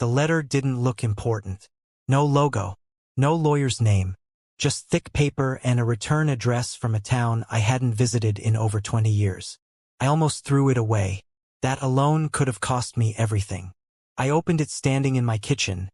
The letter didn't look important. No logo, no lawyer's name, just thick paper and a return address from a town I hadn't visited in over 20 years. I almost threw it away. That alone could have cost me everything. I opened it standing in my kitchen,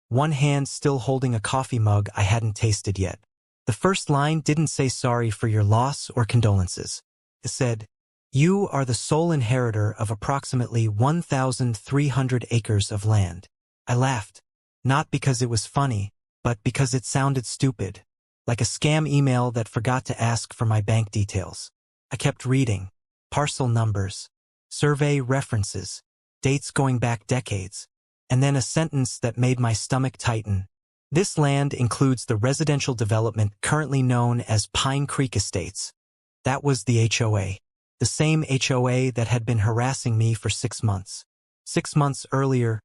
one hand still holding a coffee mug I hadn't tasted yet. The first line didn't say sorry for your loss or condolences. It said, "You are the sole inheritor of approximately 1,300 acres of land." I laughed, not because it was funny, but because it sounded stupid, like a scam email that forgot to ask for my bank details. I kept reading. Parcel numbers, survey references, dates going back decades, and then a sentence that made my stomach tighten. This land includes the residential development currently known as Pine Creek Estates. That was the HOA. The same HOA that had been harassing me for 6 months. 6 months earlier,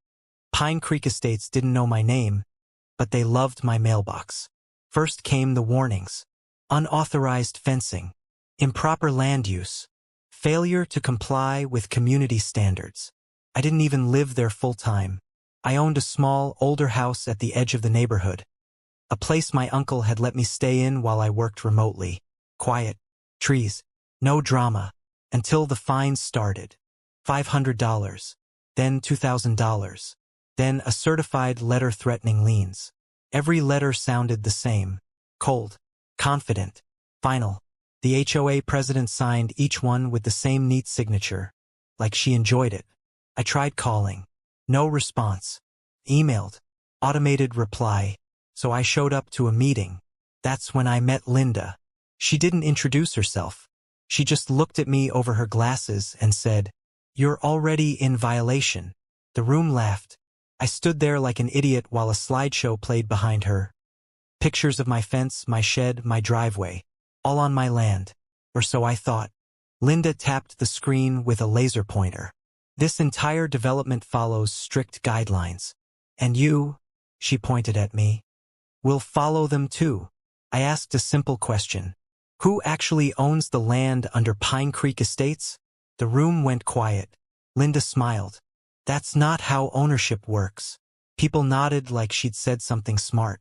Pine Creek Estates didn't know my name, but they loved my mailbox. First came the warnings. Unauthorized fencing, improper land use, failure to comply with community standards. I didn't even live there full-time. I owned a small, older house at the edge of the neighborhood, a place my uncle had let me stay in while I worked remotely. Quiet, trees, no drama, until the fines started. $500, then $2,000, then a certified letter threatening liens. Every letter sounded the same: cold, confident, final. The HOA president signed each one with the same neat signature, like she enjoyed it. I tried calling. No response. Emailed. Automated reply. So I showed up to a meeting. That's when I met Linda. She didn't introduce herself. She just looked at me over her glasses and said, "You're already in violation." The room laughed. I stood there like an idiot while a slideshow played behind her. Pictures of my fence, my shed, my driveway. All on my land. Or so I thought. Linda tapped the screen with a laser pointer. "This entire development follows strict guidelines. And you," she pointed at me, "will follow them too." I asked a simple question. Who actually owns the land under Pine Creek Estates? The room went quiet. Linda smiled. "That's not how ownership works." People nodded like she'd said something smart.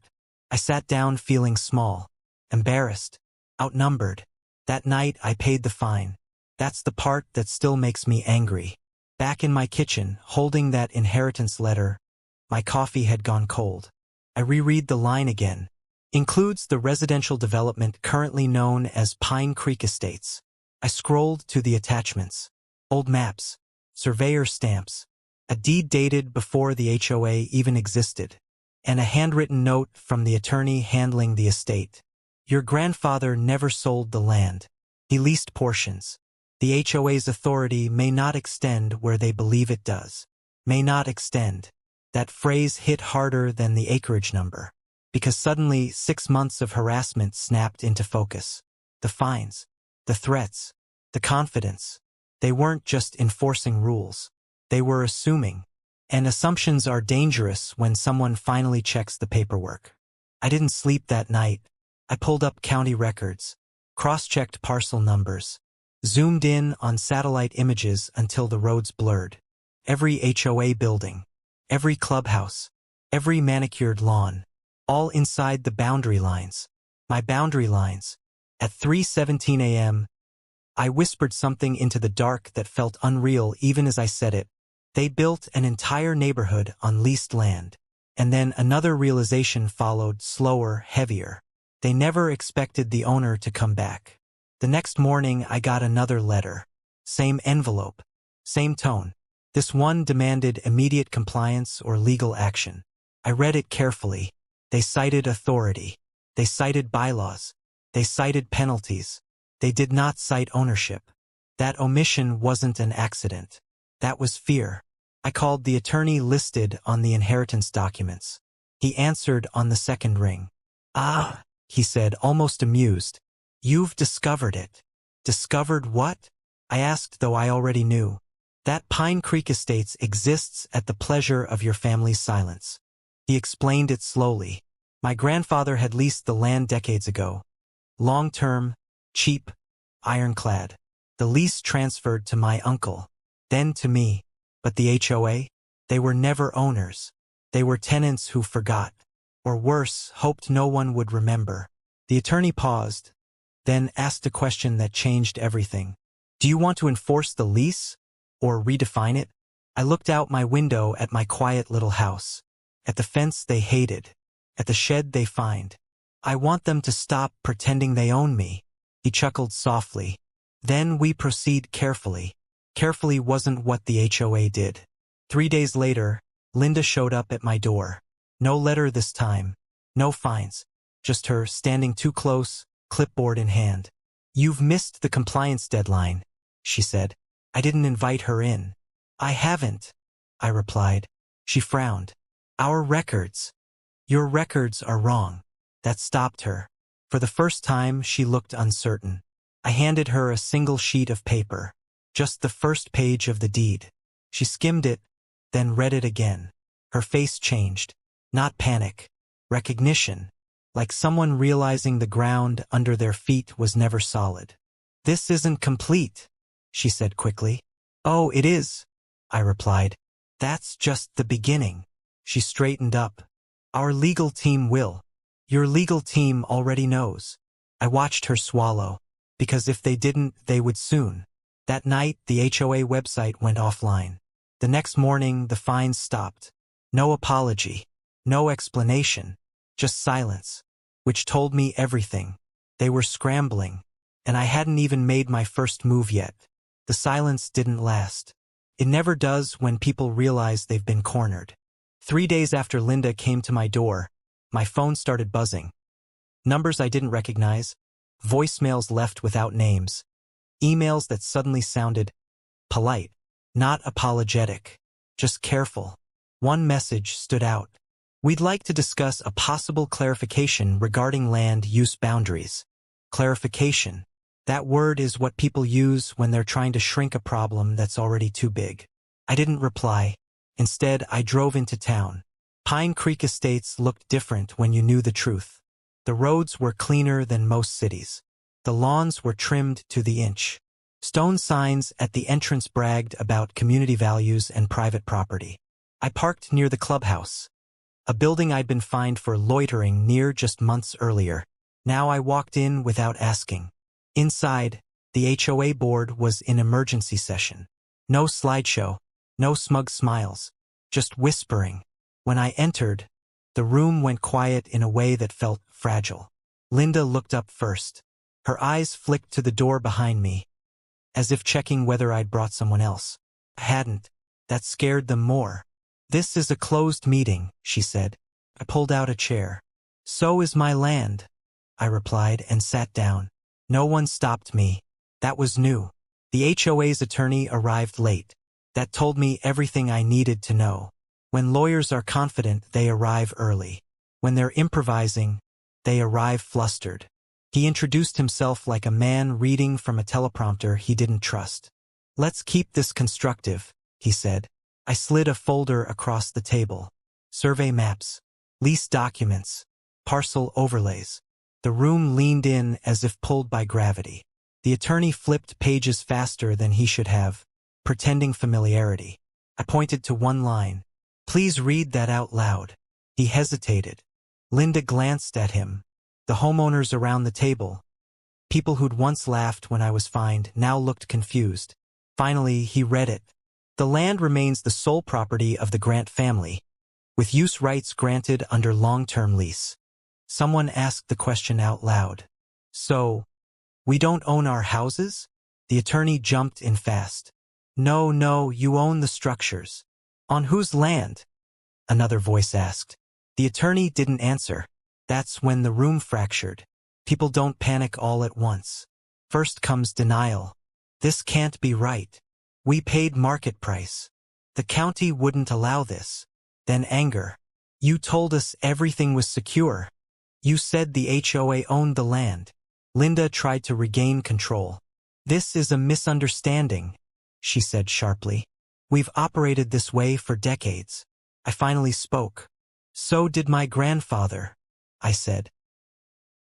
I sat down feeling small, embarrassed, outnumbered. That night I paid the fine. That's the part that still makes me angry. Back in my kitchen, holding that inheritance letter, my coffee had gone cold. I reread the line again. Includes the residential development currently known as Pine Creek Estates. I scrolled to the attachments. Old maps, surveyor stamps, a deed dated before the HOA even existed, and a handwritten note from the attorney handling the estate. "Your grandfather never sold the land. He leased portions. The HOA's authority may not extend where they believe it does." May not extend. That phrase hit harder than the acreage number, because suddenly 6 months of harassment snapped into focus. The fines, the threats, the confidence. They weren't just enforcing rules. They were assuming. And assumptions are dangerous when someone finally checks the paperwork. I didn't sleep that night. I pulled up county records, cross-checked parcel numbers, zoomed in on satellite images until the roads blurred. Every HOA building, every clubhouse, every manicured lawn, all inside the boundary lines. My boundary lines. At 3:17 a.m., I whispered something into the dark that felt unreal even as I said it. They built an entire neighborhood on leased land. And then another realization followed, slower, heavier. They never expected the owner to come back. The next morning I got another letter. Same envelope. Same tone. This one demanded immediate compliance or legal action. I read it carefully. They cited authority. They cited bylaws. They cited penalties. They did not cite ownership. That omission wasn't an accident. That was fear. I called the attorney listed on the inheritance documents. He answered on the second ring. "Ah," he said, almost amused. "You've discovered it." "Discovered what?" I asked, though I already knew. "That Pine Creek Estates exists at the pleasure of your family's silence." He explained it slowly. My grandfather had leased the land decades ago. Long-term, cheap, ironclad. The lease transferred to my uncle, then to me. But the HOA? They were never owners. They were tenants who forgot, or worse, hoped no one would remember. The attorney paused, then asked a question that changed everything. Do you want to enforce the lease, or redefine it? I looked out my window at my quiet little house, at the fence they hated, at the shed they fined. I want them to stop pretending they own me. He chuckled softly. Then we proceed carefully. Carefully wasn't what the HOA did. 3 days later, Linda showed up at my door. No letter this time. No fines. Just her standing too close, clipboard in hand. You've missed the compliance deadline, she said. I didn't invite her in. I haven't, I replied. She frowned. Our records. Your records are wrong. That stopped her. For the first time, she looked uncertain. I handed her a single sheet of paper. Just the first page of the deed. She skimmed it, then read it again. Her face changed. Not panic. Recognition. Like someone realizing the ground under their feet was never solid. This isn't complete, she said quickly. Oh, it is, I replied. That's just the beginning. She straightened up. Our legal team will. Your legal team already knows. I watched her swallow, because if they didn't, they would soon. That night, the HOA website went offline. The next morning, the fines stopped. No apology. No explanation. Just silence. Which told me everything. They were scrambling. And I hadn't even made my first move yet. The silence didn't last. It never does when people realize they've been cornered. 3 days after Linda came to my door, my phone started buzzing. Numbers I didn't recognize. Voicemails left without names. Emails that suddenly sounded polite. Not apologetic. Just careful. One message stood out. We'd like to discuss a possible clarification regarding land use boundaries. Clarification. That word is what people use when they're trying to shrink a problem that's already too big. I didn't reply. Instead, I drove into town. Pine Creek Estates looked different when you knew the truth. The roads were cleaner than most cities. The lawns were trimmed to the inch. Stone signs at the entrance bragged about community values and private property. I parked near the clubhouse, a building I'd been fined for loitering near just months earlier. Now I walked in without asking. Inside, the HOA board was in emergency session. No slideshow, no smug smiles, just whispering. When I entered, the room went quiet in a way that felt fragile. Linda looked up first. Her eyes flicked to the door behind me, as if checking whether I'd brought someone else. I hadn't. That scared them more. This is a closed meeting, she said. I pulled out a chair. So is my land, I replied and sat down. No one stopped me. That was new. The HOA's attorney arrived late. That told me everything I needed to know. When lawyers are confident, they arrive early. When they're improvising, they arrive flustered. He introduced himself like a man reading from a teleprompter he didn't trust. Let's keep this constructive, he said. I slid a folder across the table. Survey maps, lease documents, parcel overlays. The room leaned in as if pulled by gravity. The attorney flipped pages faster than he should have, pretending familiarity. I pointed to one line. Please read that out loud. He hesitated. Linda glanced at him. The homeowners around the table, people who'd once laughed when I was fined, now looked confused. Finally, he read it. The land remains the sole property of the Grant family, with use rights granted under long-term lease. Someone asked the question out loud. So, we don't own our houses? The attorney jumped in fast. No, you own the structures. On whose land? Another voice asked. The attorney didn't answer. That's when the room fractured. People don't panic all at once. First comes denial. This can't be right. We paid market price. The county wouldn't allow this. Then anger. You told us everything was secure. You said the HOA owned the land. Linda tried to regain control. This is a misunderstanding, she said sharply. We've operated this way for decades. I finally spoke. So did my grandfather, I said.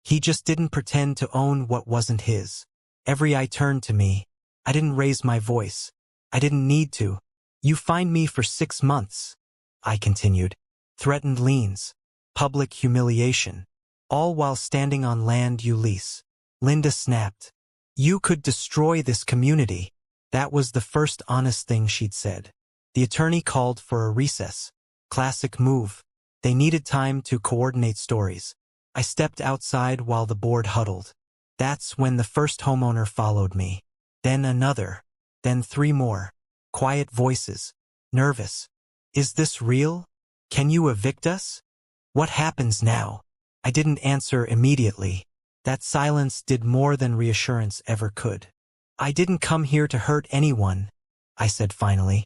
He just didn't pretend to own what wasn't his. Every eye turned to me. I didn't raise my voice. I didn't need to. You fined me for 6 months, I continued. threatened liens, public humiliation, all while standing on land you lease. Linda snapped. You could destroy this community. That was the first honest thing she'd said. The attorney called for a recess. Classic move. They needed time to coordinate stories. I stepped outside while the board huddled. That's when the first homeowner followed me. Then another. Then 3 more. Quiet voices. Nervous. Is this real? Can you evict us? What happens now? I didn't answer immediately. That silence did more than reassurance ever could. I didn't come here to hurt anyone, I said finally.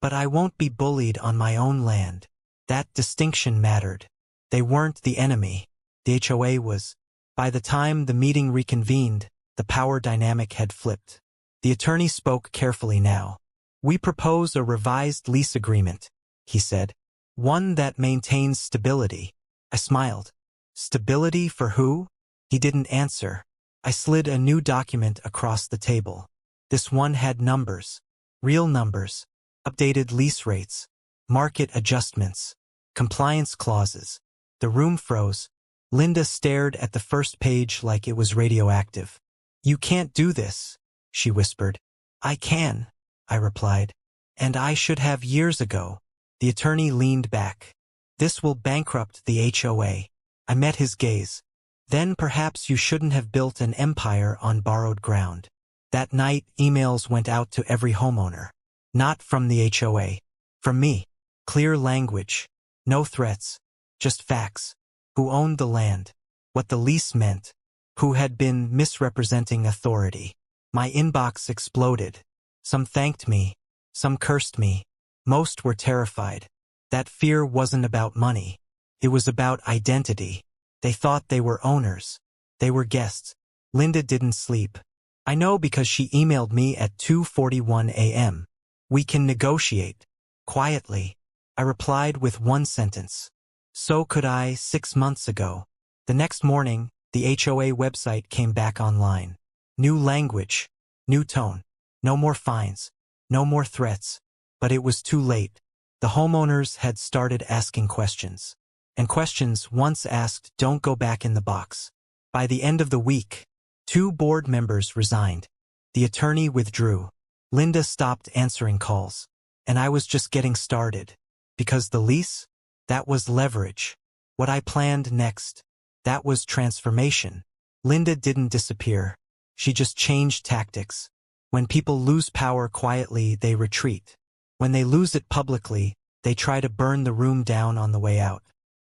But I won't be bullied on my own land. That distinction mattered. They weren't the enemy. The HOA was. By the time the meeting reconvened, the power dynamic had flipped. The attorney spoke carefully now. We propose a revised lease agreement, he said. One that maintains stability. I smiled. Stability for who? He didn't answer. I slid a new document across the table. This one had numbers. Real numbers. Updated lease rates. Market adjustments. Compliance clauses. The room froze. Linda stared at the first page like it was radioactive. You can't do this, she whispered. I can, I replied. And I should have years ago. The attorney leaned back. This will bankrupt the HOA. I met his gaze. Then perhaps you shouldn't have built an empire on borrowed ground. That night, emails went out to every homeowner. Not from the HOA. From me. Clear language. No threats. Just facts. Who owned the land. What the lease meant. Who had been misrepresenting authority. My inbox exploded. Some thanked me. Some cursed me. Most were terrified. That fear wasn't about money. It was about identity. They thought they were owners. They were guests. Linda didn't sleep. I know because she emailed me at 2:41 a.m. We can negotiate. Quietly. I replied with one sentence. So could I 6 months ago. The next morning, the HOA website came back online. New language. New tone. No more fines. No more threats. But it was too late. The homeowners had started asking questions. And questions once asked don't go back in the box. By the end of the week, 2 board members resigned. The attorney withdrew. Linda stopped answering calls. And I was just getting started. Because the lease? That was leverage. What I planned next? That was transformation. Linda didn't disappear. She just changed tactics. When people lose power quietly, they retreat. When they lose it publicly, they try to burn the room down on the way out.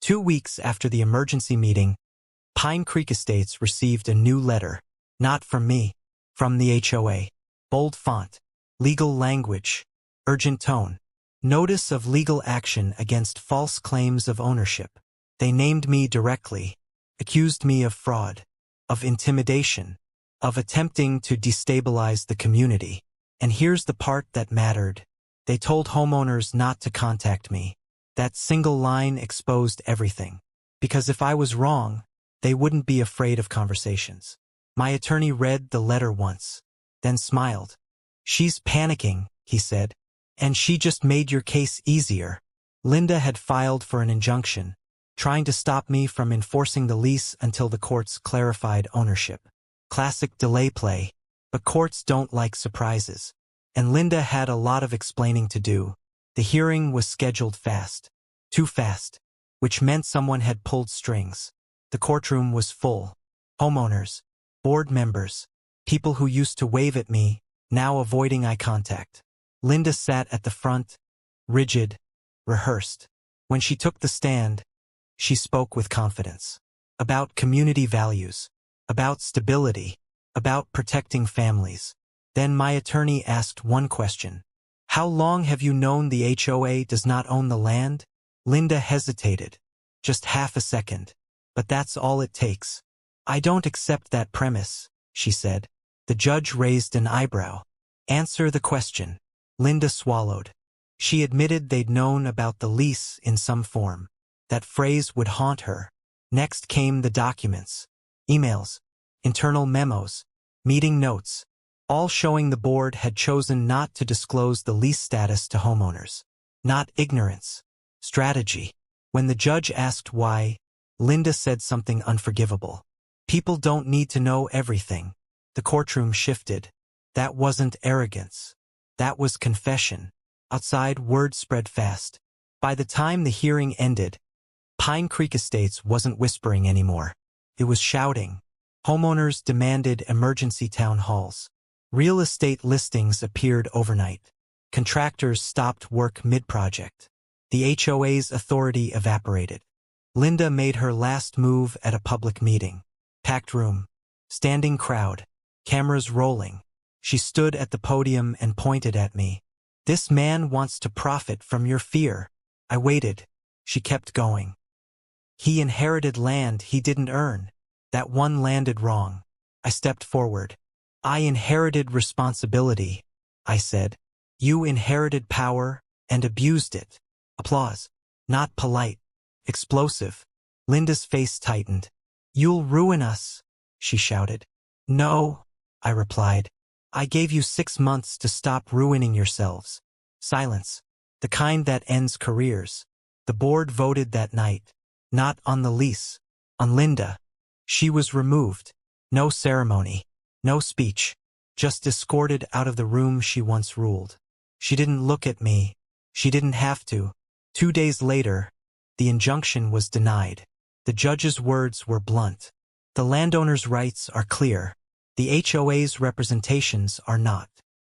2 weeks after the emergency meeting, Pine Creek Estates received a new letter. Not from me. From the HOA. Bold font. Legal language. Urgent tone. Notice of legal action against false claims of ownership. They named me directly. Accused me of fraud. Of intimidation. Of attempting to destabilize the community. And here's the part that mattered. They told homeowners not to contact me. That single line exposed everything. Because if I was wrong, they wouldn't be afraid of conversations. My attorney read the letter once. Then smiled. She's panicking, he said. And she just made your case easier. Linda had filed for an injunction, trying to stop me from enforcing the lease until the courts clarified ownership. Classic delay play. But courts don't like surprises. And Linda had a lot of explaining to do. The hearing was scheduled fast. Too fast. Which meant someone had pulled strings. The courtroom was full. Homeowners. Board members. People who used to wave at me, now avoiding eye contact. Linda sat at the front, rigid, rehearsed. When she took the stand, she spoke with confidence. About community values. About stability. About protecting families. Then my attorney asked one question. How long have you known the HOA does not own the land? Linda hesitated. Just half a second. But that's all it takes. I don't accept that premise, she said. The judge raised an eyebrow. Answer the question. Linda swallowed. She admitted they'd known about the lease in some form. That phrase would haunt her. Next came the documents. Emails. Internal memos. Meeting notes. All showing the board had chosen not to disclose the lease status to homeowners. Not ignorance. Strategy. When the judge asked why, Linda said something unforgivable. People don't need to know everything. The courtroom shifted. That wasn't arrogance. That was confession. Outside, word spread fast. By the time the hearing ended, Pine Creek Estates wasn't whispering anymore. It was shouting. Homeowners demanded emergency town halls. Real estate listings appeared overnight. Contractors stopped work mid-project. The HOA's authority evaporated. Linda made her last move at a public meeting. Packed room. Standing crowd. Cameras rolling. She stood at the podium and pointed at me. "This man wants to profit from your fear." I waited. She kept going. "He inherited land he didn't earn. That one landed wrong." I stepped forward. "I inherited responsibility," I said. "You inherited power and abused it." Applause. Not polite. Explosive. Linda's face tightened. "You'll ruin us," she shouted. "No," I replied. "I gave you 6 months to stop ruining yourselves." Silence. The kind that ends careers. The board voted that night. Not on the lease. On Linda. She was removed. No ceremony. No speech. Just escorted out of the room she once ruled. She didn't look at me. She didn't have to. 2 days later, the injunction was denied. The judge's words were blunt. The landowner's rights are clear. The HOA's representations are not.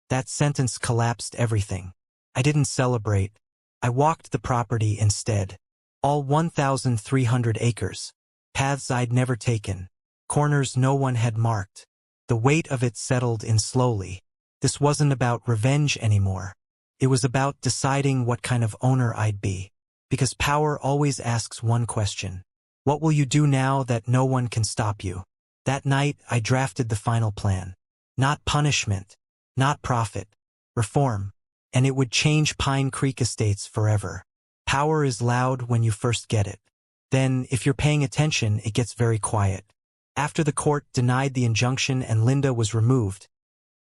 That sentence collapsed everything. I didn't celebrate. I walked the property instead. All 1,300 acres. Paths I'd never taken. Corners no one had marked. The weight of it settled in slowly. This wasn't about revenge anymore. It was about deciding what kind of owner I'd be. Because power always asks one question. What will you do now that no one can stop you? That night, I drafted the final plan. Not punishment. Not profit. Reform. And it would change Pine Creek Estates forever. Power is loud when you first get it. Then, if you're paying attention, it gets very quiet. After the court denied the injunction and Linda was removed,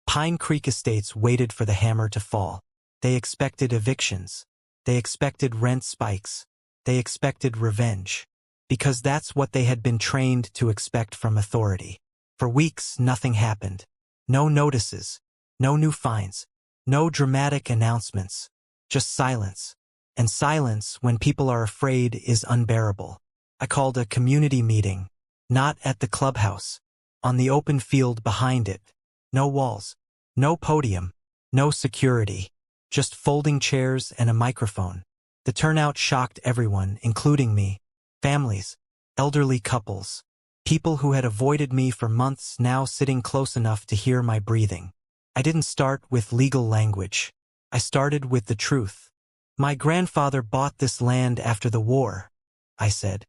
Pine Creek Estates waited for the hammer to fall. They expected evictions. They expected rent spikes. They expected revenge. Because that's what they had been trained to expect from authority. For weeks, nothing happened. No notices. No new fines. No dramatic announcements. Just silence. And silence, when people are afraid, is unbearable. I called a community meeting. Not at the clubhouse. On the open field behind it. No walls. No podium. No security. Just folding chairs and a microphone. The turnout shocked everyone, including me. Families. Elderly couples. People who had avoided me for months now sitting close enough to hear my breathing. I didn't start with legal language. I started with the truth. "My grandfather bought this land after the war," I said.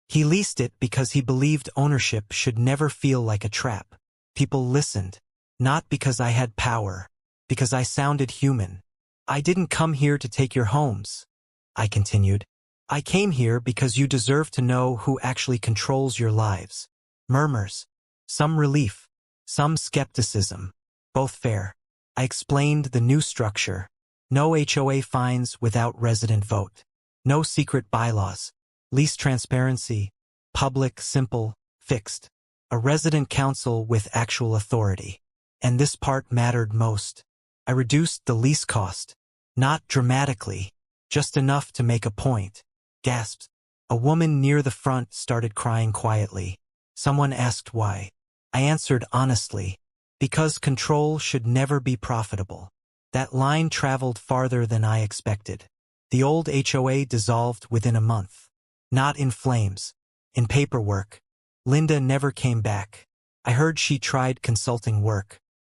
"He leased it because he believed ownership should never feel like a trap." People listened. Not because I had power. Because I sounded human. "I didn't come here to take your homes," I continued. "I came here because you deserve to know who actually controls your lives." Murmurs. Some relief. Some skepticism. Both fair. I explained the new structure. No HOA fines without resident vote. No secret bylaws. Lease transparency. Public, simple, fixed. A resident council with actual authority. And this part mattered most. I reduced the lease cost. Not dramatically. Just enough to make a point. Gasps. A woman near the front started crying quietly. Someone asked why. I answered honestly. Because control should never be profitable. That line traveled farther than I expected. The old HOA dissolved within a month. Not in flames. In paperwork. Linda never came back. I heard she tried consulting work.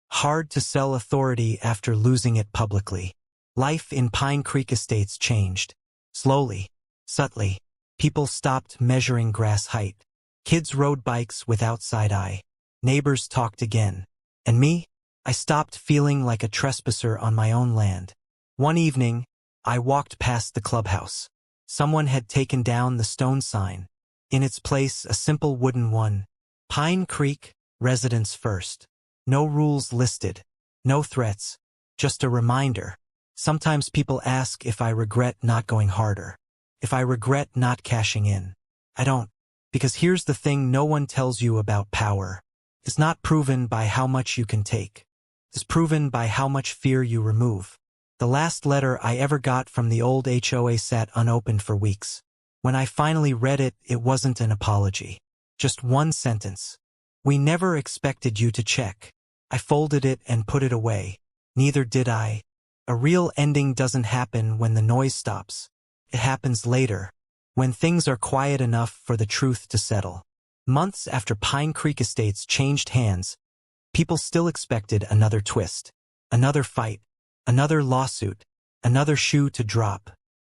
Hard to sell authority after losing it publicly. Life in Pine Creek Estates changed. Slowly. Subtly. People stopped measuring grass height. Kids rode bikes without side-eye. Neighbors talked again. And me? I stopped feeling like a trespasser on my own land. One evening, I walked past the clubhouse. Someone had taken down the stone sign. In its place, a simple wooden one. Pine Creek, residents first. No rules listed. No threats. Just a reminder. Sometimes people ask if I regret not going harder. If I regret not cashing in. I don't. Because here's the thing no one tells you about power. It's not proven by how much you can take. It's proven by how much fear you remove. The last letter I ever got from the old HOA sat unopened for weeks. When I finally read it, it wasn't an apology. Just one sentence. "We never expected you to check." I folded it and put it away. Neither did I. A real ending doesn't happen when the noise stops. It happens later, when things are quiet enough for the truth to settle. Months after Pine Creek Estates changed hands, people still expected another twist, another fight, another lawsuit, another shoe to drop.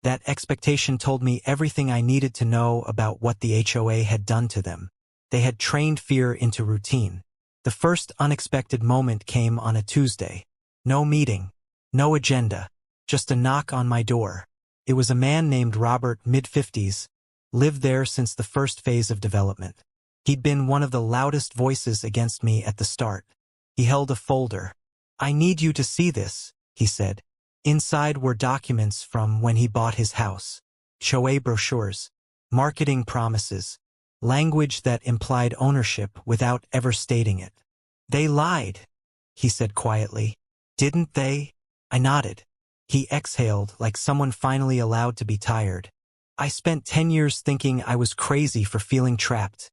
That expectation told me everything I needed to know about what the HOA had done to them. They had trained fear into routine. The first unexpected moment came on a Tuesday. No meeting, no agenda, just a knock on my door. It was a man named Robert, mid-50s, lived there since the first phase of development. He'd been one of the loudest voices against me at the start. He held a folder. "I need you to see this," he said. Inside were documents from when he bought his house, HOA brochures, marketing promises, language that implied ownership without ever stating it. "They lied," he said quietly. "Didn't they?" I nodded. He exhaled like someone finally allowed to be tired. "I spent 10 years thinking I was crazy for feeling trapped,"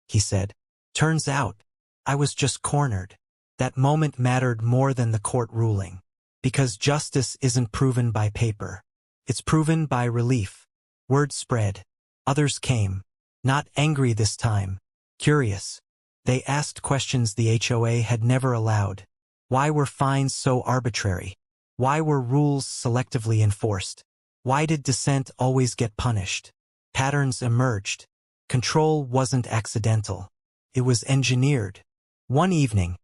he said. "Turns out, I was just cornered." That moment mattered more than the court ruling. Because justice isn't proven by paper. It's proven by relief. Word spread. Others came. Not angry this time. Curious. They asked questions the HOA had never allowed. Why were fines so arbitrary? Why were rules selectively enforced? Why did dissent always get punished? Patterns emerged. Control wasn't accidental. It was engineered. One evening,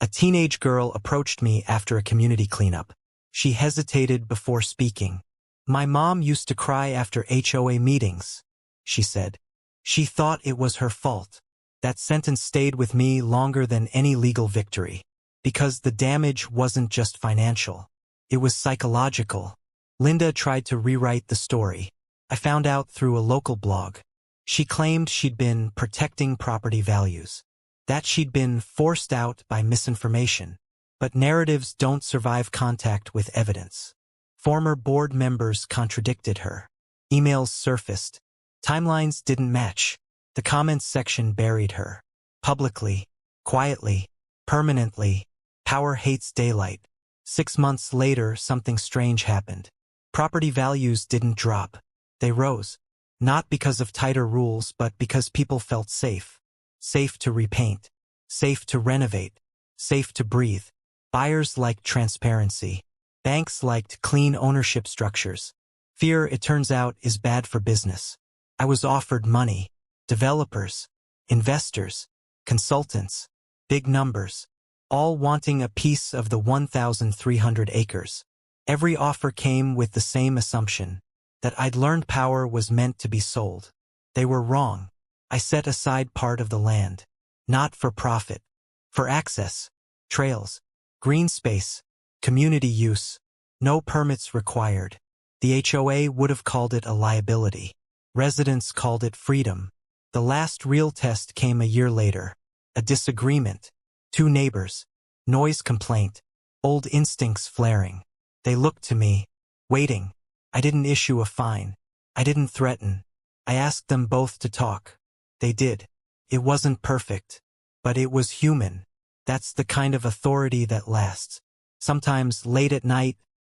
a teenage girl approached me after a community cleanup. She hesitated before speaking. "My mom used to cry after HOA meetings," she said. She thought it was her fault. That sentence stayed with me longer than any legal victory. Because the damage wasn't just financial. It was psychological. Linda tried to rewrite the story. I found out through a local blog. She claimed she'd been protecting property values. That she'd been forced out by misinformation. But narratives don't survive contact with evidence. Former board members contradicted her. Emails surfaced. Timelines didn't match. The comments section buried her. Publicly, quietly, permanently. Power hates daylight. 6 months later, something strange happened. Property values didn't drop. They rose. Not because of tighter rules, but because people felt safe. Safe to repaint. Safe to renovate. Safe to breathe. Buyers liked transparency. Banks liked clean ownership structures. Fear, it turns out, is bad for business. I was offered money. Developers. Investors. Consultants. Big numbers. All wanting a piece of the 1,300 acres. Every offer came with the same assumption, that I'd learned power was meant to be sold. They were wrong. I set aside part of the land. Not for profit. For access. Trails. Green space. Community use. No permits required. The HOA would have called it a liability. Residents called it freedom. The last real test came a year later. A disagreement. 2 neighbors. Noise complaint. Old instincts flaring. They looked to me. Waiting. I didn't issue a fine. I didn't threaten. I asked them both to talk. They did. It wasn't perfect. But it was human. That's the kind of authority that lasts. Sometimes, late at night,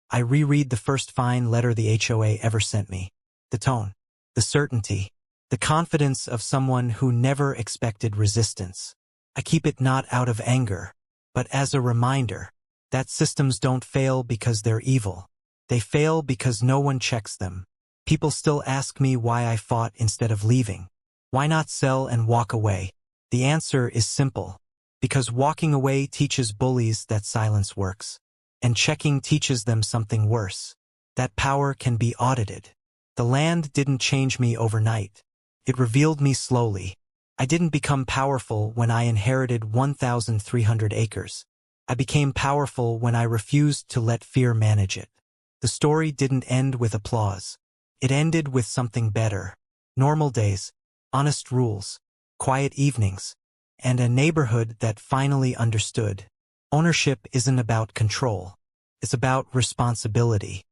I reread the first fine letter the HOA ever sent me. The tone. The certainty. The confidence of someone who never expected resistance. I keep it not out of anger, but as a reminder that systems don't fail because they're evil. They fail because no one checks them. People still ask me why I fought instead of leaving. Why not sell and walk away? The answer is simple. Because walking away teaches bullies that silence works. And checking teaches them something worse. That power can be audited. The land didn't change me overnight. It revealed me slowly. I didn't become powerful when I inherited 1,300 acres. I became powerful when I refused to let fear manage it. The story didn't end with applause. It ended with something better. Normal days, honest rules, quiet evenings, and a neighborhood that finally understood. Ownership isn't about control. It's about responsibility.